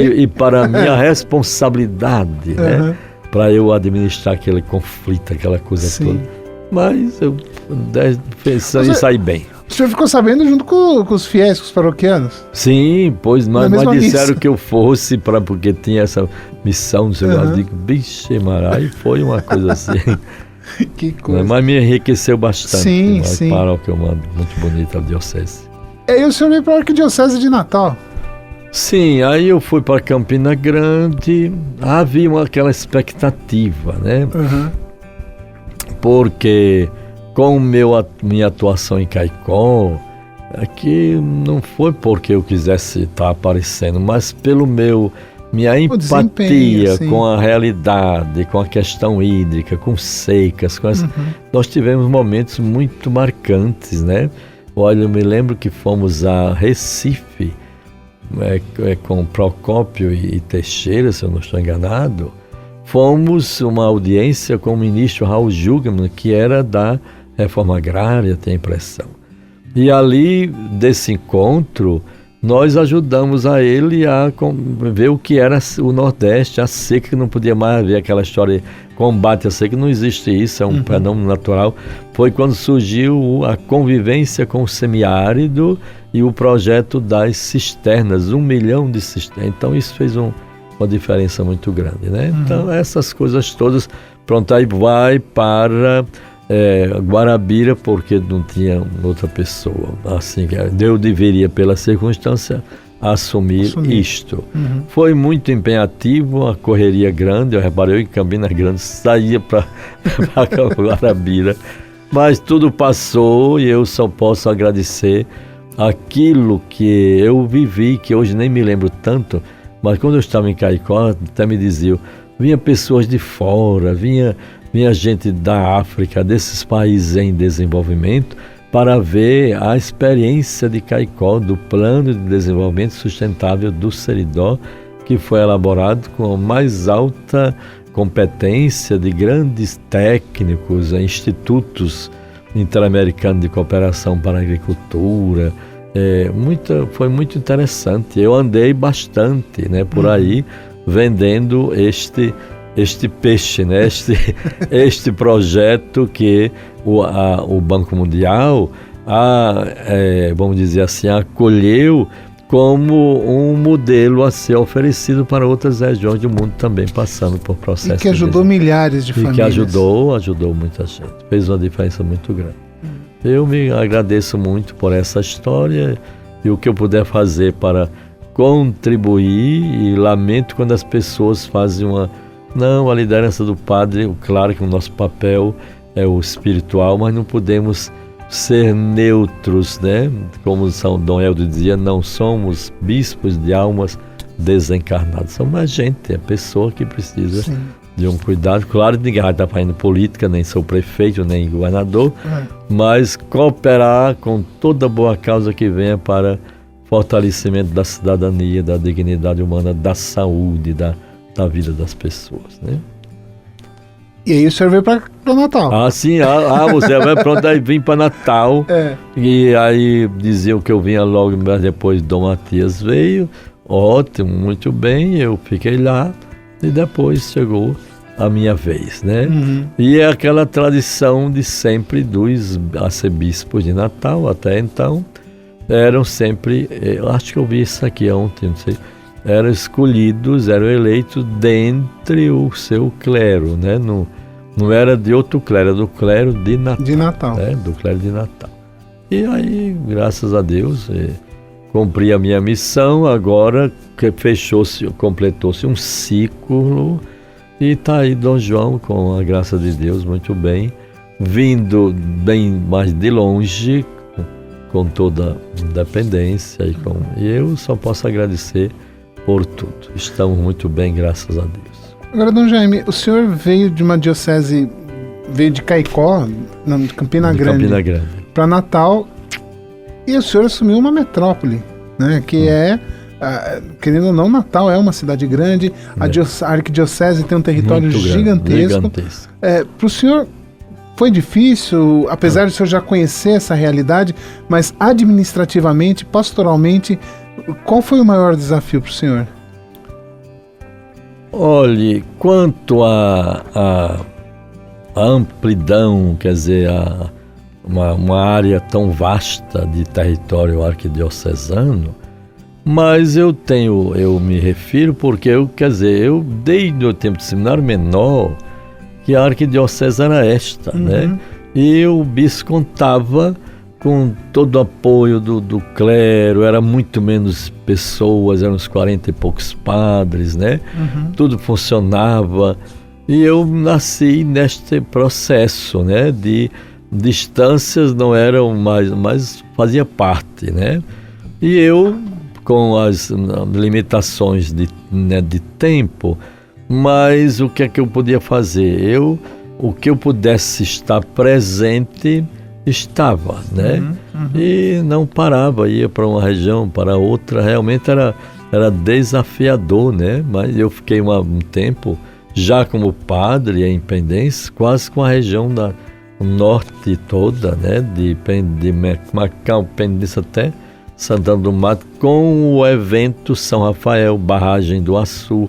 E para mim a responsabilidade, né? Para eu administrar aquele conflito, aquela coisa toda. Mas eu saí bem. O senhor ficou sabendo junto com os fiéis, com os paroquianos? Sim, pois, mas disseram que eu fosse porque tinha essa missão, não sei lá. Eu digo, bicho, Marai, foi uma coisa assim. Que coisa. Mas me enriqueceu bastante. Sim. Paróquia muito bonita, a diocese. E aí o senhor veio para a Arquidiocese de Natal? Sim, aí eu fui para Campina Grande. Havia aquela expectativa, né? Porque com minha atuação em Caicó, que não foi porque eu quisesse estar aparecendo, mas pelo minha empatia com a realidade, com a questão hídrica, com secas, nós tivemos momentos muito marcantes, né? Olha, eu me lembro que fomos a Recife, com Procópio e Teixeira, se eu não estou enganado. Fomos uma audiência com o ministro Raul Jungmann, que era da Reforma Agrária, tenho a impressão. E ali, desse encontro, nós ajudamos a ele a ver o que era o Nordeste, a seca, que não podia mais haver aquela história de combate à seca, não existe isso, é um fenômeno natural. Foi quando surgiu a convivência com o semiárido e o projeto das cisternas, 1 milhão de cisternas. Então isso fez uma diferença muito grande, né? Então essas coisas todas, pronto, aí vai para Guarabira, porque não tinha outra pessoa, assim, eu deveria, pela circunstância, assumir isto. Foi muito empenhativo, a correria grande, eu reparei em Campina Grande, saía para Guarabira, mas tudo passou e eu só posso agradecer aquilo que eu vivi, que hoje nem me lembro tanto, mas quando eu estava em Caicó, até me diziam, vinha pessoas de fora, vinha gente da África, desses países em desenvolvimento, para ver a experiência de Caicó, do Plano de Desenvolvimento Sustentável do Seridó, que foi elaborado com a mais alta competência de grandes técnicos, institutos interamericanos de cooperação para a agricultura. Foi muito interessante. Eu andei bastante, né, por aí, vendendo este peixe, né? este projeto que o Banco Mundial, vamos dizer assim, acolheu como um modelo a ser oferecido para outras regiões do mundo também passando por processos. E que ajudou milhares de famílias. E que ajudou muita gente. Fez uma diferença muito grande. Eu me agradeço muito por essa história e o que eu puder fazer para contribuir, e lamento quando as pessoas fazem a liderança do padre, claro que o nosso papel é o espiritual, mas não podemos ser neutros, né? Como São Dom Helder dizia, não somos bispos de almas desencarnadas, somos a gente, a pessoa que precisa de um cuidado. Claro, ninguém vai estar fazendo política, nem sou prefeito, nem governador, mas cooperar com toda boa causa que venha para fortalecimento da cidadania, da dignidade humana, da saúde, da vida das pessoas, né? E aí o senhor veio para Natal. Sim, você vai pronto, aí vim para Natal. E aí diziam que eu vinha logo, mas depois Dom Matias veio, ótimo, muito bem, eu fiquei lá e depois chegou a minha vez, né? E é aquela tradição de sempre dos arcebispos de Natal, até então, eram sempre, eu acho que eu vi isso aqui ontem, não sei, eram escolhidos, eram eleitos dentre o seu clero, né? Não era de outro clero, era do clero de Natal. De Natal. Né? Do clero de Natal. E aí, graças a Deus, cumpri a minha missão, agora que completou-se um ciclo, e está aí Dom João, com a graça de Deus, muito bem, vindo bem mais de longe, com toda independência, e eu só posso agradecer por tudo. Estamos muito bem, graças a Deus. Agora, Dom Jaime, o senhor veio de uma diocese, veio de Caicó, de Campina Grande, para Natal, e o senhor assumiu uma metrópole, né, que querendo ou não, Natal é uma cidade grande, a arquidiocese tem um território gigantesco. Para o senhor foi difícil, apesar de o senhor já conhecer essa realidade, mas administrativamente, pastoralmente, qual foi o maior desafio para o senhor? Olhe, quanto à amplidão, quer dizer, uma área tão vasta de território arquidiocesano, mas eu me refiro porque eu desde o tempo do seminário menor, que a arquidiocese era esta, né? E o bispo contava com todo o apoio do clero, era muito menos pessoas, eram uns 40 e poucos padres, né? Tudo funcionava. E eu nasci neste processo, né? De distâncias não eram mais, mas fazia parte, né? E eu, com as limitações de tempo, mas o que é que eu podia fazer? O que eu pudesse estar presente, estava, né? E não parava, ia para uma região, para outra, realmente era desafiador, né? Mas eu fiquei um tempo, já como padre em Pendência, quase com a região da norte toda, né? De Macau, Pendência até Santana do Mato, com o evento São Rafael, barragem do Açu,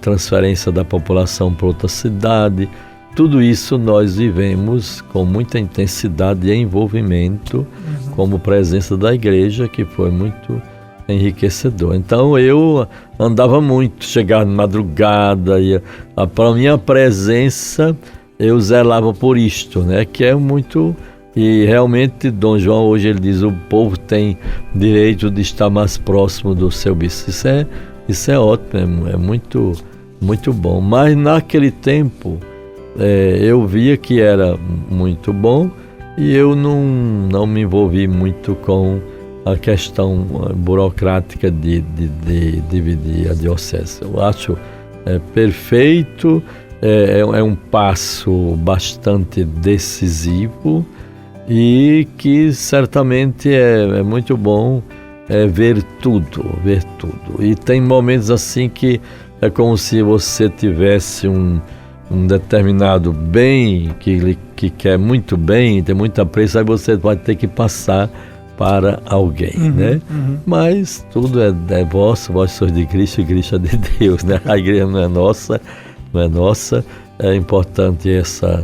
transferência da população para outra cidade. Tudo isso nós vivemos com muita intensidade e envolvimento, como presença da igreja, que foi muito enriquecedor. Então eu andava muito, chegava de madrugada, para minha presença eu zelava por isto, né? Que é muito... E realmente Dom João hoje ele diz, o povo tem direito de estar mais próximo do seu bispo. Isso é ótimo, é muito, muito bom. Mas naquele tempo eu via que era muito bom e eu não me envolvi muito com a questão burocrática de dividir a diocese. Eu acho perfeito, é um passo bastante decisivo e que certamente é muito bom ver tudo. E tem momentos assim que é como se você tivesse um determinado bem que quer muito bem, tem muita pressa, aí você vai ter que passar para alguém, né? Mas tudo é vosso, vós sois de Cristo e Cristo é de Deus, né? A igreja não é nossa, é importante essa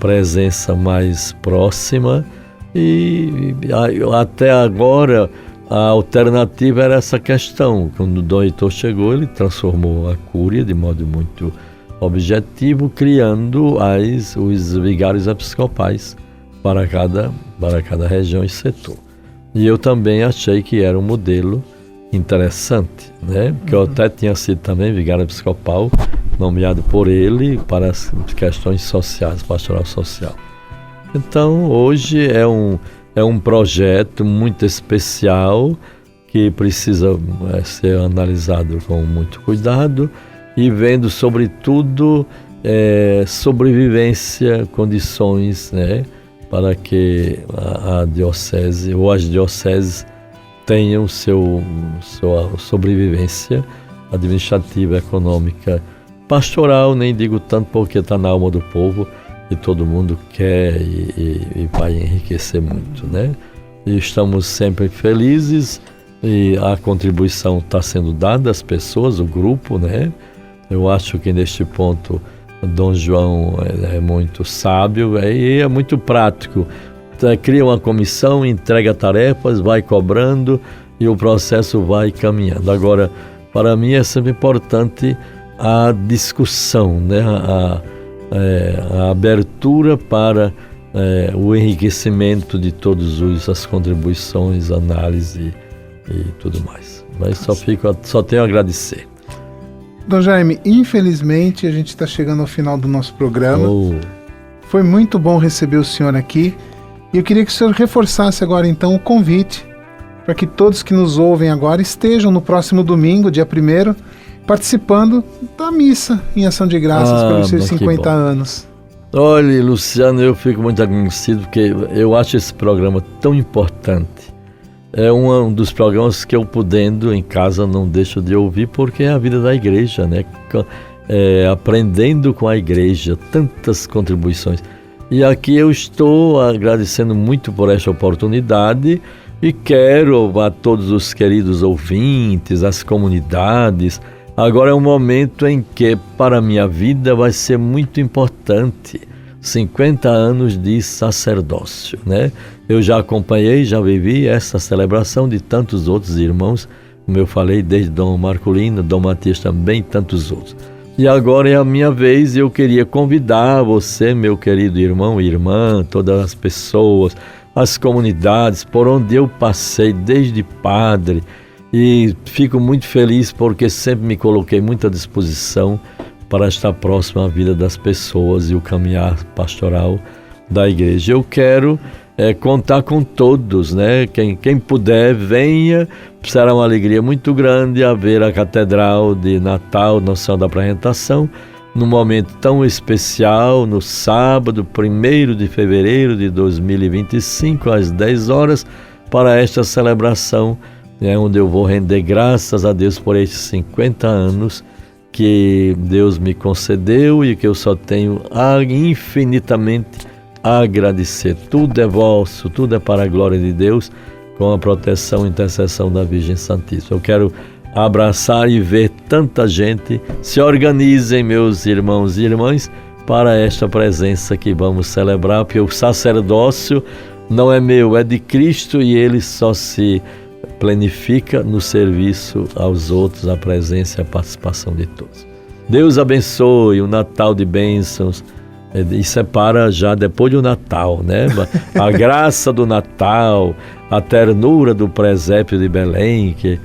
presença mais próxima e até agora a alternativa era essa questão. Quando o Dom Heitor chegou, ele transformou a cúria de modo muito objetivo, criando os vigários episcopais para cada região e setor. E eu também achei que era um modelo interessante, né? Porque eu até tinha sido também vigário episcopal, nomeado por ele para as questões sociais, pastoral social. Então, hoje é um projeto muito especial que precisa ser analisado com muito cuidado e vendo sobretudo sobrevivência, condições, né, para que a diocese ou as dioceses tenham sua sobrevivência administrativa, econômica, pastoral, nem digo tanto porque está na alma do povo e todo mundo quer e vai enriquecer muito, né? E estamos sempre felizes e a contribuição está sendo dada às pessoas, o grupo, né? Eu acho que neste ponto Dom João é muito sábio e é muito prático. Cria uma comissão, entrega tarefas, vai cobrando e o processo vai caminhando. Agora, para mim é sempre importante a discussão, né? A abertura para o enriquecimento de todas as contribuições, análise e tudo mais. Mas só tenho a agradecer. Dom Jaime, infelizmente a gente está chegando ao final do nosso programa. Foi muito bom receber o senhor aqui. E eu queria que o senhor reforçasse agora então o convite para que todos que nos ouvem agora estejam no próximo domingo, dia 1º, participando da missa em ação de graças pelos seus 50 anos. Olha, Luciano, eu fico muito agradecido porque eu acho esse programa tão importante. É um dos programas que eu, podendo em casa, não deixo de ouvir, porque é a vida da igreja, né? Aprendendo com a igreja, tantas contribuições. E aqui eu estou agradecendo muito por esta oportunidade e quero a todos os queridos ouvintes, as comunidades. Agora é um momento em que para a minha vida vai ser muito importante, 50 anos de sacerdócio, né? Eu já acompanhei, já vivi essa celebração de tantos outros irmãos, como eu falei, desde Dom Marculino, Dom Matias também, tantos outros. E agora é a minha vez e eu queria convidar você, meu querido irmão e irmã, todas as pessoas, as comunidades por onde eu passei desde padre, e fico muito feliz porque sempre me coloquei muito à disposição para estar próximo à vida das pessoas e o caminhar pastoral da igreja. Eu quero contar com todos, né? Quem puder, venha. Será uma alegria muito grande haver a Catedral de Natal, Nossa Senhora da Apresentação, num momento tão especial, no sábado, 1º de fevereiro de 2025, às 10 horas, para esta celebração, onde eu vou render graças a Deus por estes 50 anos que Deus me concedeu e que eu só tenho infinitamente a agradecer. Tudo é vosso, tudo é para a glória de Deus, com a proteção e intercessão da Virgem Santíssima. Eu quero abraçar e ver tanta gente. Se organizem, meus irmãos e irmãs, para esta presença que vamos celebrar, porque o sacerdócio não é meu, é de Cristo, e ele só se planifica no serviço aos outros, a presença e a participação de todos. Deus abençoe, o Natal de bênçãos. Isso é para já depois do Natal, né? A graça do Natal, a ternura do presépio de Belém, que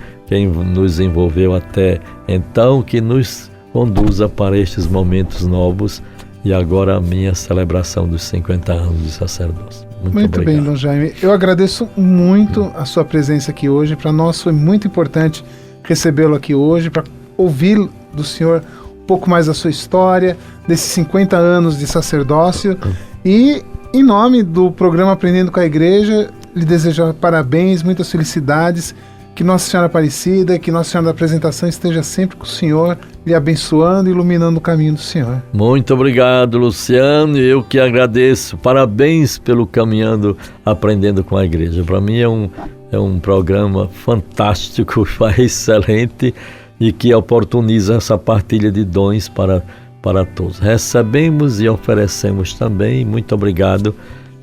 nos envolveu até então, que nos conduza para estes momentos novos e agora a minha celebração dos 50 anos de sacerdócio. Muito bem, Dom Jaime. Eu agradeço muito a sua presença aqui hoje. Para nós foi muito importante recebê-lo aqui hoje, para ouvir do senhor um pouco mais da sua história, desses 50 anos de sacerdócio. E, em nome do programa Aprendendo com a Igreja, lhe desejo parabéns, muitas felicidades. Que Nossa Senhora Aparecida, que Nossa Senhora da Apresentação esteja sempre com o Senhor, lhe abençoando e iluminando o caminho do Senhor. Muito obrigado, Luciano, eu que agradeço. Parabéns pelo Caminhando, Aprendendo com a Igreja. Para mim é um programa fantástico, excelente, e que oportuniza essa partilha de dons para todos. Recebemos e oferecemos também. Muito obrigado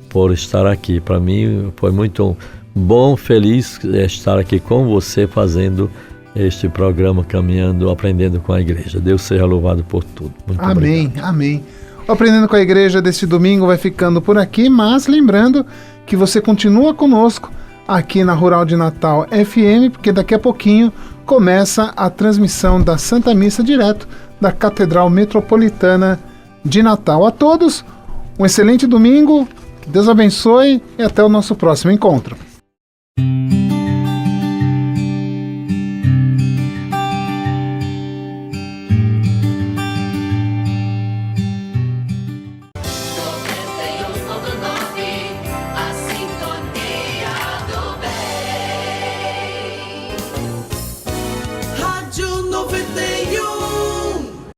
por estar aqui. Para mim foi muito bom, feliz estar aqui com você fazendo este programa Caminhando, Aprendendo com a Igreja. Deus seja louvado por tudo. Muito obrigado. Amém. O Aprendendo com a Igreja deste domingo vai ficando por aqui, mas lembrando que você continua conosco aqui na Rural de Natal FM, porque daqui a pouquinho começa a transmissão da Santa Missa direto da Catedral Metropolitana de Natal. A todos, um excelente domingo, que Deus abençoe e até o nosso próximo encontro.